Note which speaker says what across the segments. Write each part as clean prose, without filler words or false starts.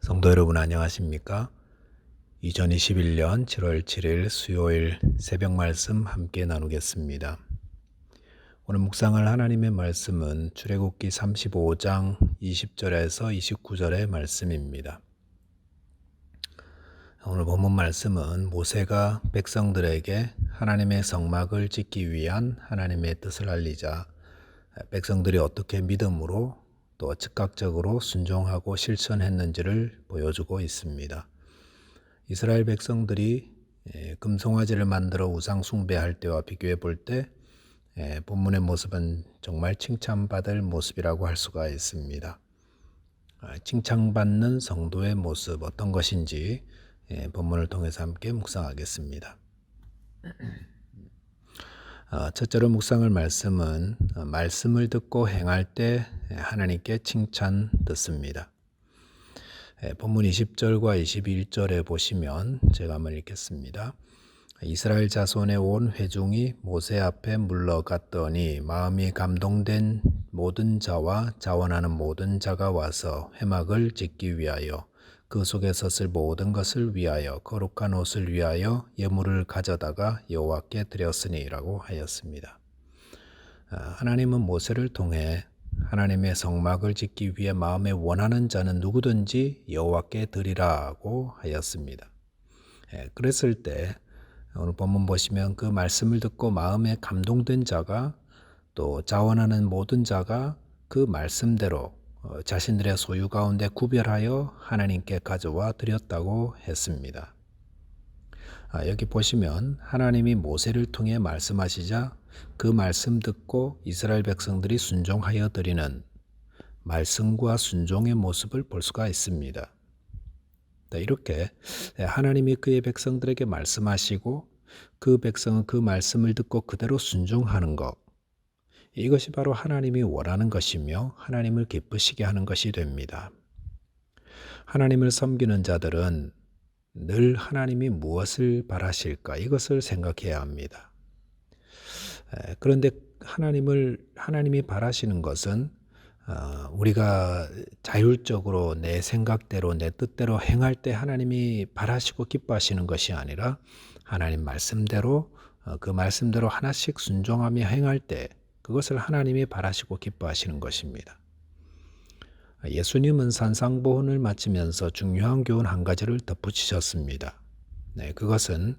Speaker 1: 성도 여러분 안녕하십니까? 2021년 7월 7일 수요일 새벽 말씀 함께 나누겠습니다. 오늘 묵상할 하나님의 말씀은 출애굽기 35장 20절에서 29절의 말씀입니다. 오늘 본문 말씀은 모세가 백성들에게 하나님의 성막을 짓기 위한 하나님의 뜻을 알리자 백성들이 어떻게 믿음으로 또 즉각적으로 순종하고 실천했는지를 보여주고 있습니다. 이스라엘 백성들이 금송아지를 만들어 우상 숭배할 때와 비교해 볼 때 본문의 모습은 정말 칭찬받을 모습이라고 할 수가 있습니다. 칭찬받는 성도의 모습 어떤 것인지 본문을 통해서 함께 묵상하겠습니다. 첫째로 묵상할 말씀은 말씀을 듣고 행할 때 하나님께 칭찬 듣습니다. 본문 20절과 21절에 보시면 제가 한번 읽겠습니다. 이스라엘 자손의 온 회중이 모세 앞에 물러갔더니 마음이 감동된 모든 자와 자원하는 모든 자가 와서 회막을 짓기 위하여 그 속에 섰을 모든 것을 위하여 거룩한 옷을 위하여 예물을 가져다가 여호와께 드렸으니라고 하였습니다. 하나님은 모세를 통해 하나님의 성막을 짓기 위해 마음에 원하는 자는 누구든지 여호와께 드리라고 하였습니다. 그랬을 때 오늘 본문 보시면 그 말씀을 듣고 마음에 감동된 자가 또 자원하는 모든 자가 그 말씀대로 자신들의 소유 가운데 구별하여 하나님께 가져와 드렸다고 했습니다. 여기 보시면 하나님이 모세를 통해 말씀하시자 그 말씀 듣고 이스라엘 백성들이 순종하여 드리는 말씀과 순종의 모습을 볼 수가 있습니다. 이렇게 하나님이 그의 백성들에게 말씀하시고 그 백성은 그 말씀을 듣고 그대로 순종하는 것, 이것이 바로 하나님이 원하는 것이며 하나님을 기쁘시게 하는 것이 됩니다. 하나님을 섬기는 자들은 늘 하나님이 무엇을 바라실까 이것을 생각해야 합니다. 그런데 하나님이 바라시는 것은 우리가 자율적으로 내 생각대로 내 뜻대로 행할 때 하나님이 바라시고 기뻐하시는 것이 아니라 하나님 말씀대로 그 말씀대로 하나씩 순종하며 행할 때 그것을 하나님이 바라시고 기뻐하시는 것입니다. 예수님은 산상보훈을 마치면서 중요한 교훈 한 가지를 덧붙이셨습니다. 그것은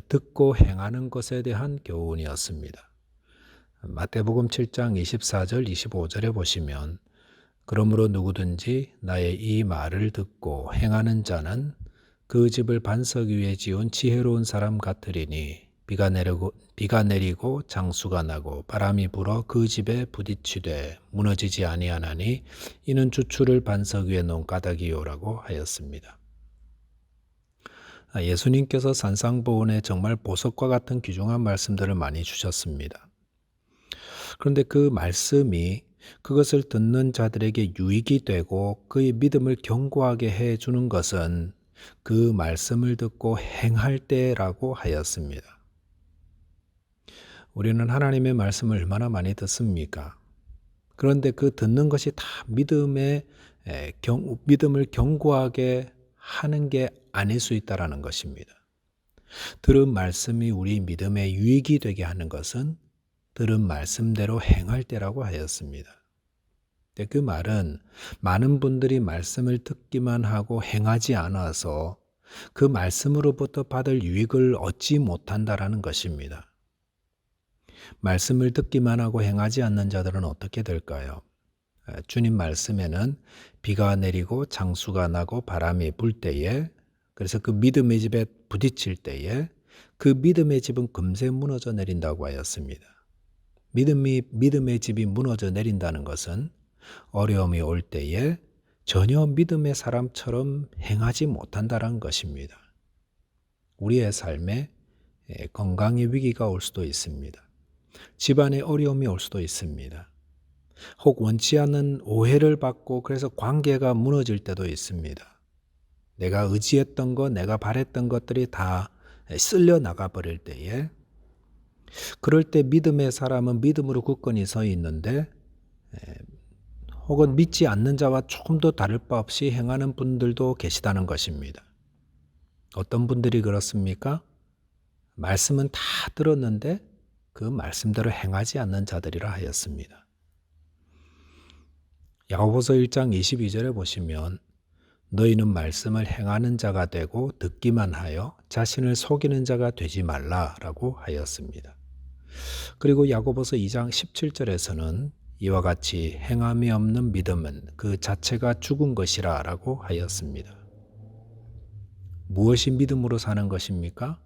Speaker 1: 듣고 행하는 것에 대한 교훈이었습니다. 마태복음 7장 24절 25절에 보시면 그러므로 누구든지 나의 이 말을 듣고 행하는 자는 그 집을 반석 위에 지은 지혜로운 사람 같으리니 비가 내리고 장수가 나고 바람이 불어 그 집에 부딪히되 무너지지 아니하나니 이는 주추를 반석 위에 놓은 까닭이요라고 하였습니다. 예수님께서 산상보훈에 정말 보석과 같은 귀중한 말씀들을 많이 주셨습니다. 그런데 그 말씀이 그것을 듣는 자들에게 유익이 되고 그의 믿음을 견고하게 해주는 것은 그 말씀을 듣고 행할 때라고 하였습니다. 우리는 하나님의 말씀을 얼마나 많이 듣습니까? 그런데 그 듣는 것이 다 믿음을 견고하게 하는 게 아닐 수 있다는 것입니다. 들은 말씀이 우리 믿음에 유익이 되게 하는 것은 들은 말씀대로 행할 때라고 하였습니다. 그 말은 많은 분들이 말씀을 듣기만 하고 행하지 않아서 그 말씀으로부터 받을 유익을 얻지 못한다라는 것입니다. 말씀을 듣기만 하고 행하지 않는 자들은 어떻게 될까요? 주님 말씀에는 비가 내리고 장수가 나고 바람이 불 때에, 그래서 그 믿음의 집에 부딪힐 때에 그 믿음의 집은 금세 무너져 내린다고 하였습니다. 믿음의 집이 무너져 내린다는 것은 어려움이 올 때에 전혀 믿음의 사람처럼 행하지 못한다는 것입니다. 우리의 삶에 건강의 위기가 올 수도 있습니다. 집안에 어려움이 올 수도 있습니다. 혹 원치 않는 오해를 받고 그래서 관계가 무너질 때도 있습니다. 내가 의지했던 것, 내가 바랬던 것들이 다 쓸려 나가버릴 때에, 그럴 때 믿음의 사람은 믿음으로 굳건히 서 있는데 혹은 믿지 않는 자와 조금도 다를 바 없이 행하는 분들도 계시다는 것입니다. 어떤 분들이 그렇습니까? 말씀은 다 들었는데 그 말씀대로 행하지 않는 자들이라 하였습니다. 야고보서 1장 22절에 보시면 너희는 말씀을 행하는 자가 되고 듣기만 하여 자신을 속이는 자가 되지 말라라고 하였습니다. 그리고 야고보서 2장 17절에서는 이와 같이 행함이 없는 믿음은 그 자체가 죽은 것이라 라고 하였습니다. 무엇이 믿음으로 사는 것입니까?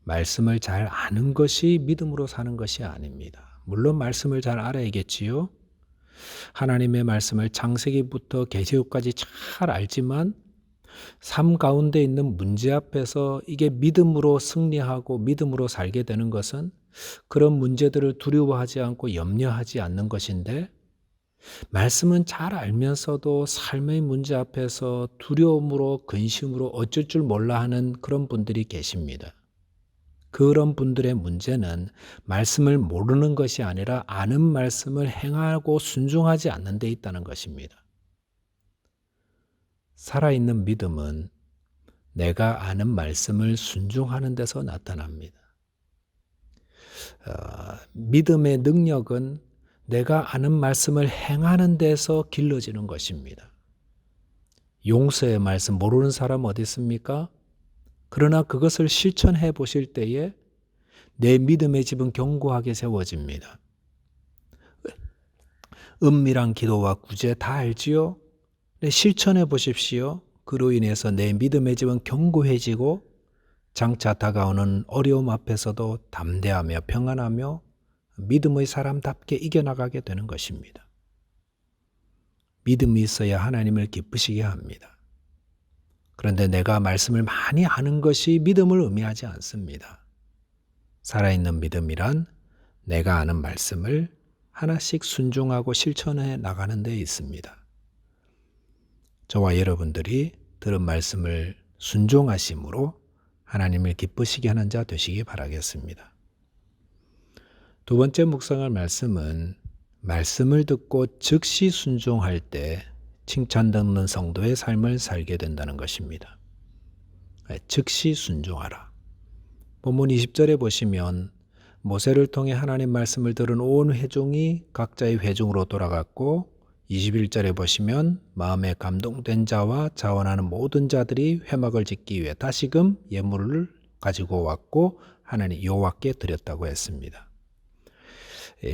Speaker 1: 말씀을 잘 아는 것이 믿음으로 사는 것이 아닙니다. 물론 말씀을 잘 알아야겠지요. 하나님의 말씀을 창세기부터 계시록까지 잘 알지만 삶 가운데 있는 문제 앞에서 이게 믿음으로 승리하고 믿음으로 살게 되는 것은 그런 문제들을 두려워하지 않고 염려하지 않는 것인데, 말씀은 잘 알면서도 삶의 문제 앞에서 두려움으로 근심으로 어쩔 줄 몰라 하는 그런 분들이 계십니다. 그런 분들의 문제는 말씀을 모르는 것이 아니라 아는 말씀을 행하고 순종하지 않는 데 있다는 것입니다. 살아있는 믿음은 내가 아는 말씀을 순종하는 데서 나타납니다. 믿음의 능력은 내가 아는 말씀을 행하는 데서 길러지는 것입니다. 용서의 말씀 모르는 사람 어디 있습니까? 그러나 그것을 실천해 보실 때에 내 믿음의 집은 견고하게 세워집니다. 은밀한 기도와 구제 다 알지요? 실천해 보십시오. 그로 인해서 내 믿음의 집은 견고해지고 장차 다가오는 어려움 앞에서도 담대하며 평안하며 믿음의 사람답게 이겨나가게 되는 것입니다. 믿음이 있어야 하나님을 기쁘시게 합니다. 그런데 내가 말씀을 많이 아는 것이 믿음을 의미하지 않습니다. 살아있는 믿음이란 내가 아는 말씀을 하나씩 순종하고 실천해 나가는 데 있습니다. 저와 여러분들이 들은 말씀을 순종하심으로 하나님을 기쁘시게 하는 자 되시기 바라겠습니다. 두 번째 묵상할 말씀은 말씀을 듣고 즉시 순종할 때 칭찬 듣는 성도의 삶을 살게 된다는 것입니다. 즉시 순종하라. 본문 20절에 보시면 모세를 통해 하나님 말씀을 들은 온 회중이 각자의 회중으로 돌아갔고, 21절에 보시면 마음에 감동된 자와 자원하는 모든 자들이 회막을 짓기 위해 다시금 예물을 가지고 왔고 하나님 여호와께 드렸다고 했습니다.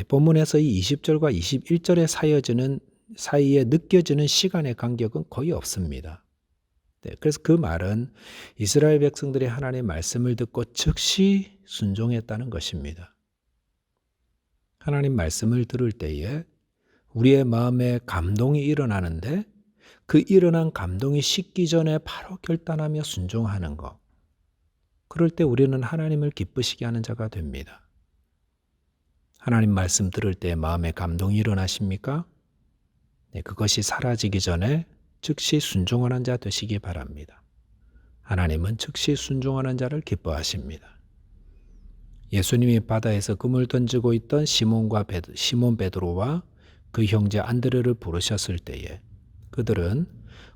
Speaker 1: 본문에서 이 20절과 21절의 사이에 느껴지는 시간의 간격은 거의 없습니다. 그래서 그 말은 이스라엘 백성들이 하나님의 말씀을 듣고 즉시 순종했다는 것입니다. 하나님 말씀을 들을 때에 우리의 마음에 감동이 일어나는데 그 일어난 감동이 식기 전에 바로 결단하며 순종하는 것. 그럴 때 우리는 하나님을 기쁘시게 하는 자가 됩니다. 하나님 말씀 들을 때 마음에 감동이 일어나십니까? 네, 그것이 사라지기 전에 즉시 순종하는 자 되시기 바랍니다. 하나님은 즉시 순종하는 자를 기뻐하십니다. 예수님이 바다에서 그물 던지고 있던 시몬 베드로와 그 형제 안드레를 부르셨을 때에 그들은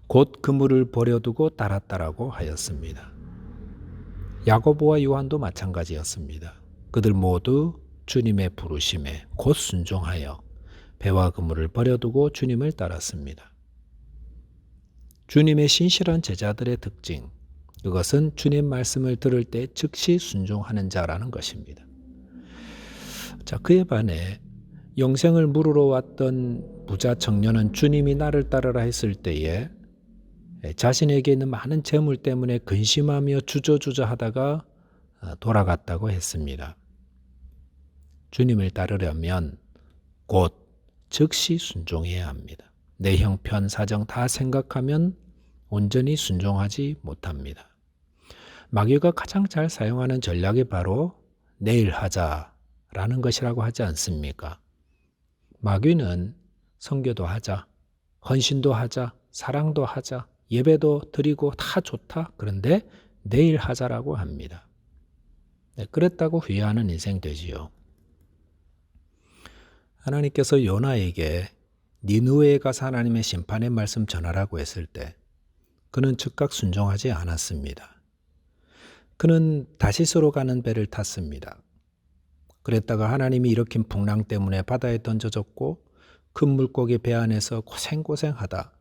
Speaker 1: 곧 그물을 버려두고 따랐다라고 하였습니다. 야고보와 요한도 마찬가지였습니다. 그들 모두 주님의 부르심에 곧 순종하여 배와 그물을 버려두고 주님을 따랐습니다. 주님의 신실한 제자들의 특징, 그것은 주님 말씀을 들을 때 즉시 순종하는 자라는 것입니다. 자, 그에 반해 영생을 물으러 왔던 부자 청년은 주님이 나를 따르라 했을 때에 자신에게 있는 많은 재물 때문에 근심하며 주저주저 하다가 돌아갔다고 했습니다. 주님을 따르려면 곧 즉시 순종해야 합니다. 내 형편 사정 다 생각하면 온전히 순종하지 못합니다. 마귀가 가장 잘 사용하는 전략이 바로 내일 하자라는 것이라고 하지 않습니까? 마귀는 선교도 하자, 헌신도 하자, 사랑도 하자, 예배도 드리고 다 좋다. 그런데 내일 하자라고 합니다. 네, 그랬다고 후회하는 인생 되지요. 하나님께서 요나에게 니느웨에 가서 하나님의 심판의 말씀 전하라고 했을 때 그는 즉각 순종하지 않았습니다. 그는 다시스로 가는 배를 탔습니다. 그랬다가 하나님이 일으킨 풍랑 때문에 바다에 던져졌고 큰 물고기 배 안에서 고생고생하다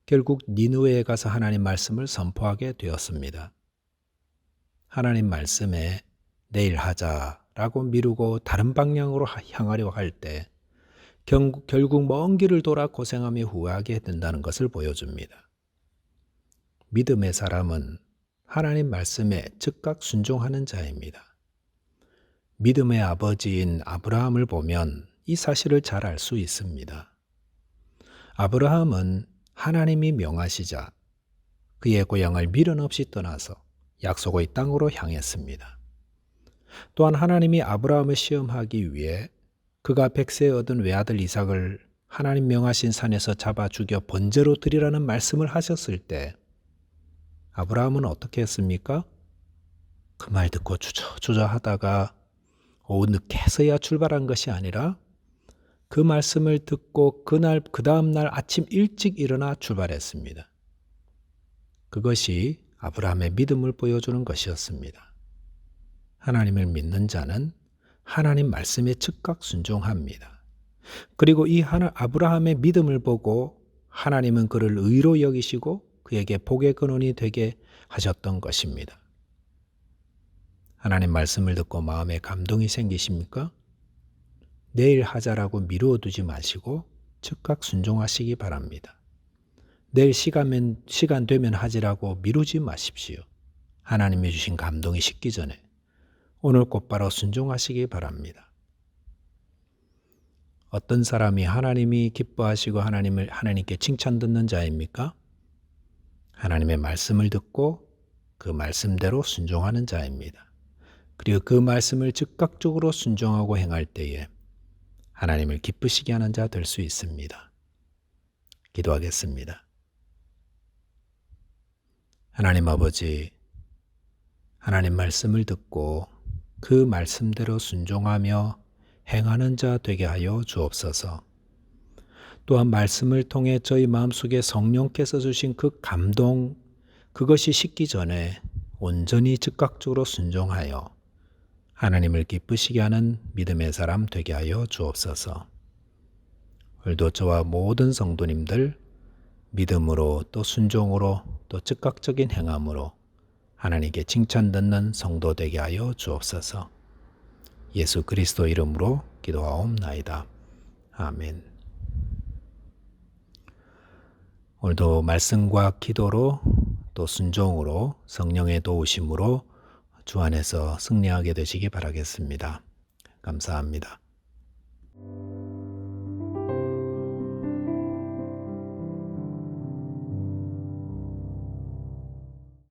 Speaker 1: 결국 니느웨에 가서 하나님 말씀을 선포하게 되었습니다. 하나님 말씀에 내일 하자라고 미루고 다른 방향으로 향하려 할 때 결국 먼 길을 돌아 고생하며 후회하게 된다는 것을 보여줍니다. 믿음의 사람은 하나님 말씀에 즉각 순종하는 자입니다. 믿음의 아버지인 아브라함을 보면 이 사실을 잘 알 수 있습니다. 아브라함은 하나님이 명하시자 그의 고향을 미련 없이 떠나서 약속의 땅으로 향했습니다. 또한 하나님이 아브라함을 시험하기 위해 그가 백세에 얻은 외아들 이삭을 하나님 명하신 산에서 잡아 죽여 번제로 드리라는 말씀을 하셨을 때 아브라함은 어떻게 했습니까? 그 말 듣고 주저하다가 오후 늦게서야 출발한 것이 아니라 그 말씀을 듣고 그 다음 날 아침 일찍 일어나 출발했습니다. 그것이 아브라함의 믿음을 보여주는 것이었습니다. 하나님을 믿는 자는 하나님 말씀에 즉각 순종합니다. 그리고 이 아브라함의 믿음을 보고 하나님은 그를 의로 여기시고 그에게 복의 근원이 되게 하셨던 것입니다. 하나님 말씀을 듣고 마음에 감동이 생기십니까? 내일 하자라고 미루어 두지 마시고 즉각 순종하시기 바랍니다. 내일 시간 되면 하지라고 미루지 마십시오. 하나님이 주신 감동이 식기 전에 오늘 곧바로 순종하시기 바랍니다. 어떤 사람이 하나님이 기뻐하시고 하나님께 칭찬 듣는 자입니까? 하나님의 말씀을 듣고 그 말씀대로 순종하는 자입니다. 그리고 그 말씀을 즉각적으로 순종하고 행할 때에 하나님을 기쁘시게 하는 자 될 수 있습니다. 기도하겠습니다. 하나님 아버지, 하나님 말씀을 듣고 그 말씀대로 순종하며 행하는 자 되게 하여 주옵소서. 또한 말씀을 통해 저희 마음속에 성령께서 주신 그 감동, 그것이 식기 전에 온전히 즉각적으로 순종하여 하나님을 기쁘시게 하는 믿음의 사람 되게 하여 주옵소서. 오늘도 저와 모든 성도님들 믿음으로 또 순종으로 또 즉각적인 행함으로 하나님께 칭찬 듣는 성도 되게 하여 주옵소서. 예수 그리스도 이름으로 기도하옵나이다. 아멘. 오늘도 말씀과 기도로 또 순종으로 성령의 도우심으로 주 안에서 승리하게 되시기 바라겠습니다. 감사합니다.